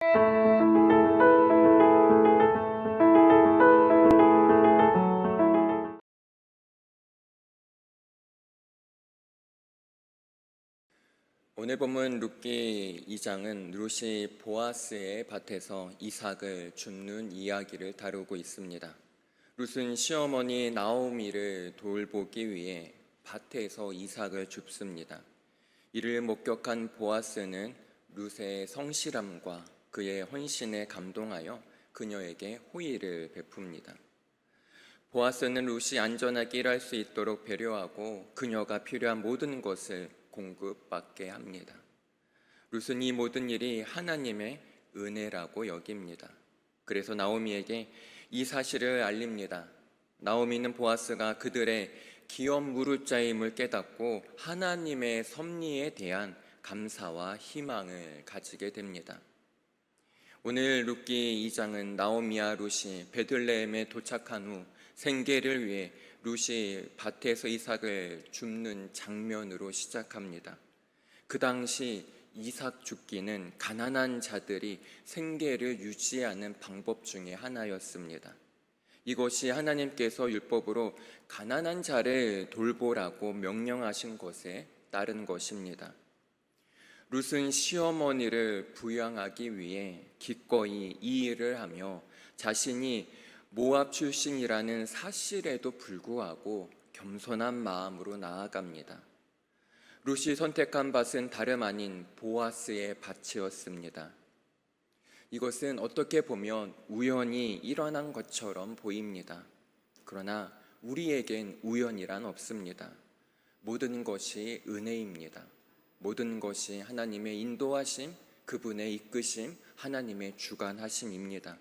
오늘 본문 룻기 2장은 룻이 보아스의 밭에서 이삭을 줍는 이야기를 다루고 있습니다. 룻은 시어머니 나오미를 돌보기 위해 밭에서 이삭을 줍습니다. 이를 목격한 보아스는 룻의 성실함과 그의 헌신에 감동하여 그녀에게 호의를 베풉니다. 보아스는 룻이 안전하게 일할 수 있도록 배려하고 그녀가 필요한 모든 것을 공급받게 합니다. 룻은 이 모든 일이 하나님의 은혜라고 여깁니다. 그래서 나오미에게 이 사실을 알립니다. 나오미는 보아스가 그들의 기업 무릇자임을 깨닫고 하나님의 섭리에 대한 감사와 희망을 가지게 됩니다. 오늘 룻기 2장은 나오미와 룻이 베들레헴에 도착한 후 생계를 위해 룻이 밭에서 이삭을 줍는 장면으로 시작합니다. 그 당시 이삭 줍기는 가난한 자들이 생계를 유지하는 방법 중에 하나였습니다. 이것이 하나님께서 율법으로 가난한 자를 돌보라고 명령하신 것에 따른 것입니다. 룻은 시어머니를 부양하기 위해 기꺼이 이 일을 하며 자신이 모압 출신이라는 사실에도 불구하고 겸손한 마음으로 나아갑니다. 룻이 선택한 밭은 다름 아닌 보아스의 밭이었습니다. 이것은 어떻게 보면 우연히 일어난 것처럼 보입니다. 그러나 우리에겐 우연이란 없습니다. 모든 것이 은혜입니다. 모든 것이 하나님의 인도하심, 그분의 이끄심, 하나님의 주관하심입니다.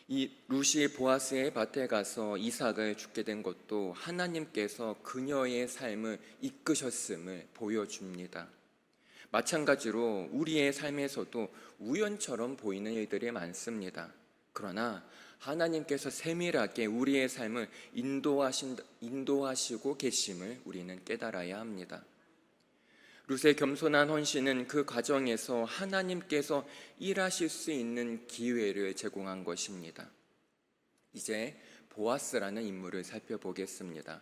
이 룻이 보아스의 밭에 가서 이삭을 줍게 된 것도 하나님께서 그녀의 삶을 이끄셨음을 보여줍니다. 마찬가지로 우리의 삶에서도 우연처럼 보이는 일들이 많습니다. 그러나 하나님께서 세밀하게 우리의 삶을 인도하시고 계심을 우리는 깨달아야 합니다. 룻의 겸손한 헌신은 그 과정에서 하나님께서 일하실 수 있는 기회를 제공한 것입니다. 이제 보아스라는 인물을 살펴보겠습니다.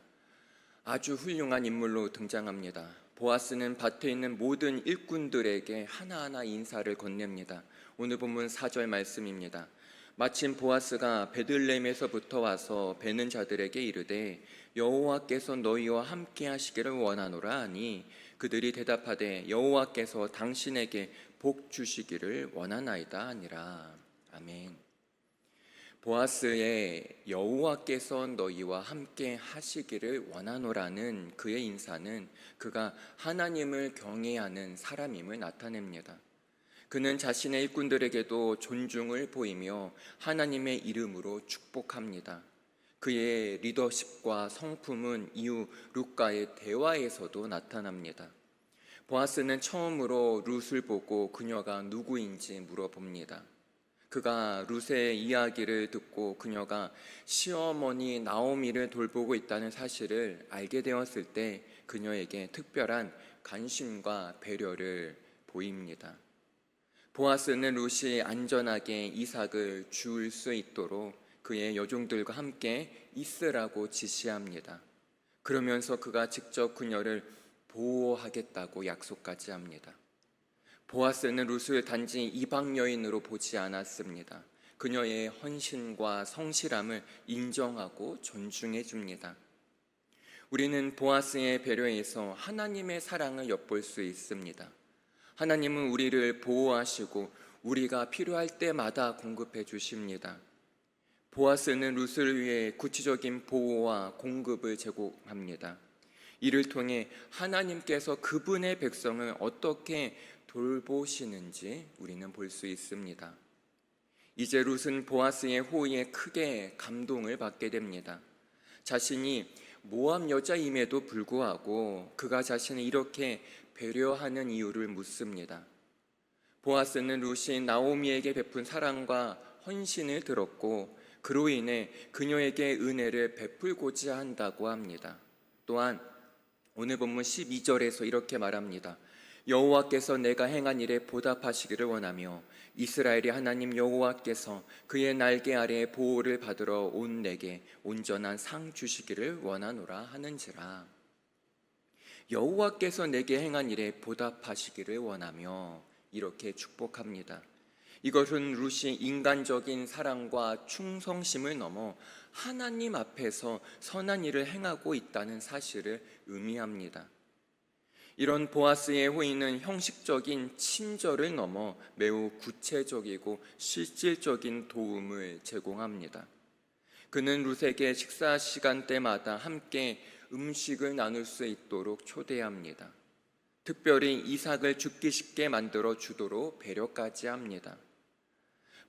아주 훌륭한 인물로 등장합니다. 보아스는 밭에 있는 모든 일꾼들에게 하나하나 인사를 건넵니다. 오늘 본문 4절 말씀입니다. 마침 보아스가 베들레헴에서부터 와서 베는 자들에게 이르되 여호와께서 너희와 함께 하시기를 원하노라 하니 그들이 대답하되 여호와께서 당신에게 복 주시기를 원하나이다 하니라. 아멘. 보아스의 여호와께서 너희와 함께 하시기를 원하노라는 그의 인사는 그가 하나님을 경외하는 사람임을 나타냅니다. 그는 자신의 일꾼들에게도 존중을 보이며 하나님의 이름으로 축복합니다. 그의 리더십과 성품은 이후 룻과의 대화에서도 나타납니다. 보아스는 처음으로 룻을 보고 그녀가 누구인지 물어봅니다. 그가 룻의 이야기를 듣고 그녀가 시어머니 나오미를 돌보고 있다는 사실을 알게 되었을 때 그녀에게 특별한 관심과 배려를 보입니다. 보아스는 룻이 안전하게 이삭을 줄 수 있도록 그의 여종들과 함께 있으라고 지시합니다. 그러면서 그가 직접 그녀를 보호하겠다고 약속까지 합니다. 보아스는 룻을 단지 이방 여인으로 보지 않았습니다. 그녀의 헌신과 성실함을 인정하고 존중해 줍니다. 우리는 보아스의 배려에서 하나님의 사랑을 엿볼 수 있습니다. 하나님은 우리를 보호하시고 우리가 필요할 때마다 공급해 주십니다. 보아스는 룻을 위해 구체적인 보호와 공급을 제공합니다. 이를 통해 하나님께서 그분의 백성을 어떻게 돌보시는지 우리는 볼 수 있습니다. 이제 룻은 보아스의 호의에 크게 감동을 받게 됩니다. 자신이 모압 여자임에도 불구하고 그가 자신을 이렇게 배려하는 이유를 묻습니다. 보아스는 룻이 나오미에게 베푼 사랑과 헌신을 들었고 그로 인해 그녀에게 은혜를 베풀고자 한다고 합니다. 또한 오늘 본문 12절에서 이렇게 말합니다. 여호와께서 내가 행한 일에 보답하시기를 원하며 이스라엘의 하나님 여호와께서 그의 날개 아래 보호를 받으러 온 내게 온전한 상 주시기를 원하노라 하는지라. 여호와께서 내게 행한 일에 보답하시기를 원하며 이렇게 축복합니다. 이것은 룻이 인간적인 사랑과 충성심을 넘어 하나님 앞에서 선한 일을 행하고 있다는 사실을 의미합니다. 이런 보아스의 호의는 형식적인 친절을 넘어 매우 구체적이고 실질적인 도움을 제공합니다. 그는 룻에게 식사 시간대마다 함께 음식을 나눌 수 있도록 초대합니다. 특별히 이삭을 죽기 쉽게 만들어 주도록 배려까지 합니다.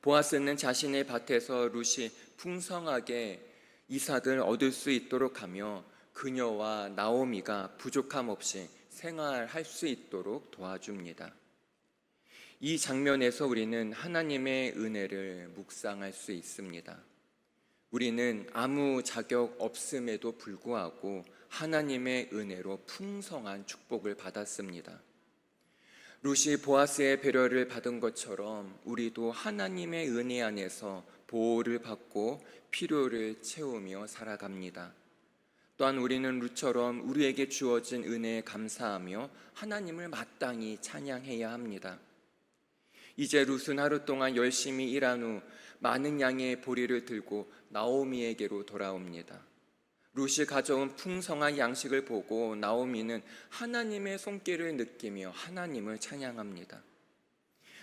보아스는 자신의 밭에서 룻이 풍성하게 이삭을 얻을 수 있도록 하며 그녀와 나오미가 부족함 없이 생활할 수 있도록 도와줍니다. 이 장면에서 우리는 하나님의 은혜를 묵상할 수 있습니다. 우리는 아무 자격 없음에도 불구하고 하나님의 은혜로 풍성한 축복을 받았습니다. 룻이 보아스의 배려를 받은 것처럼 우리도 하나님의 은혜 안에서 보호를 받고 필요를 채우며 살아갑니다. 또한 우리는 룻처럼 우리에게 주어진 은혜에 감사하며 하나님을 마땅히 찬양해야 합니다. 이제 룻은 하루 동안 열심히 일한 후 많은 양의 보리를 들고 나오미에게로 돌아옵니다. 룻이 가져온 풍성한 양식을 보고 나오미는 하나님의 손길을 느끼며 하나님을 찬양합니다.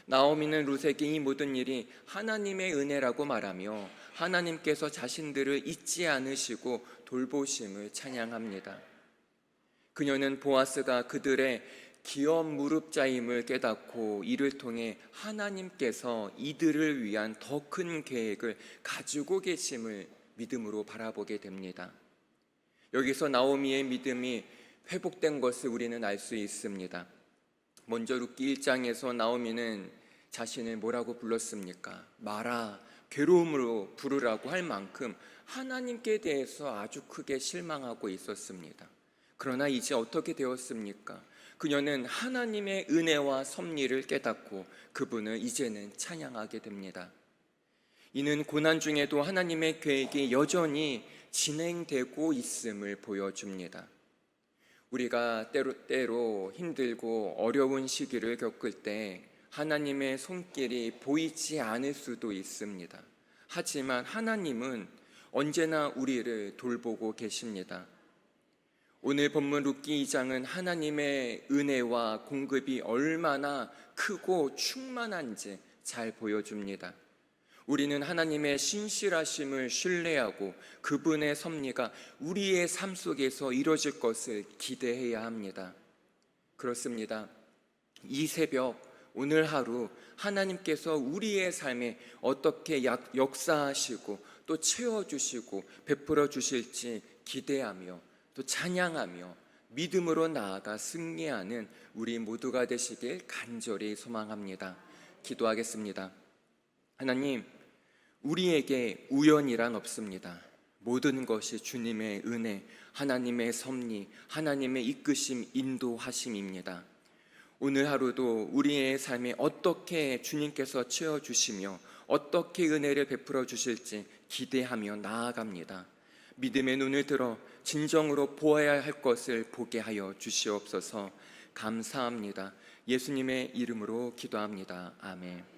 나오미는 룻에게 이 모든 일이 하나님의 은혜라고 말하며 하나님께서 자신들을 잊지 않으시고 돌보심을 찬양합니다. 그녀는 보아스가 그들의 기업 무릎자임을 깨닫고 이를 통해 하나님께서 이들을 위한 더 큰 계획을 가지고 계심을 믿음으로 바라보게 됩니다. 여기서 나오미의 믿음이 회복된 것을 우리는 알 수 있습니다. 먼저 룻기 1장에서 나오미는 자신을 뭐라고 불렀습니까? 마라, 괴로움으로 부르라고 할 만큼 하나님께 대해서 아주 크게 실망하고 있었습니다. 그러나 이제 어떻게 되었습니까? 그녀는 하나님의 은혜와 섭리를 깨닫고 그분을 이제는 찬양하게 됩니다. 이는 고난 중에도 하나님의 계획이 여전히 진행되고 있음을 보여줍니다. 우리가 때로 힘들고 어려운 시기를 겪을 때 하나님의 손길이 보이지 않을 수도 있습니다. 하지만 하나님은 언제나 우리를 돌보고 계십니다. 오늘 본문 룻기 2장은 하나님의 은혜와 공급이 얼마나 크고 충만한지 잘 보여줍니다. 우리는 하나님의 신실하심을 신뢰하고 그분의 섭리가 우리의 삶 속에서 이루어질 것을 기대해야 합니다. 그렇습니다. 이 새벽, 오늘 하루 하나님께서 우리의 삶에 어떻게 역사하시고 또 채워주시고 베풀어 주실지 기대하며 또 찬양하며 믿음으로 나아가 승리하는 우리 모두가 되시길 간절히 소망합니다. 기도하겠습니다. 하나님, 우리에게 우연이란 없습니다. 모든 것이 주님의 은혜, 하나님의 섭리, 하나님의 이끄심, 인도하심입니다. 오늘 하루도 우리의 삶에 어떻게 주님께서 채워주시며 어떻게 은혜를 베풀어 주실지 기대하며 나아갑니다. 믿음의 눈을 들어 진정으로 보아야 할 것을 보게 하여 주시옵소서. 감사합니다. 예수님의 이름으로 기도합니다. 아멘.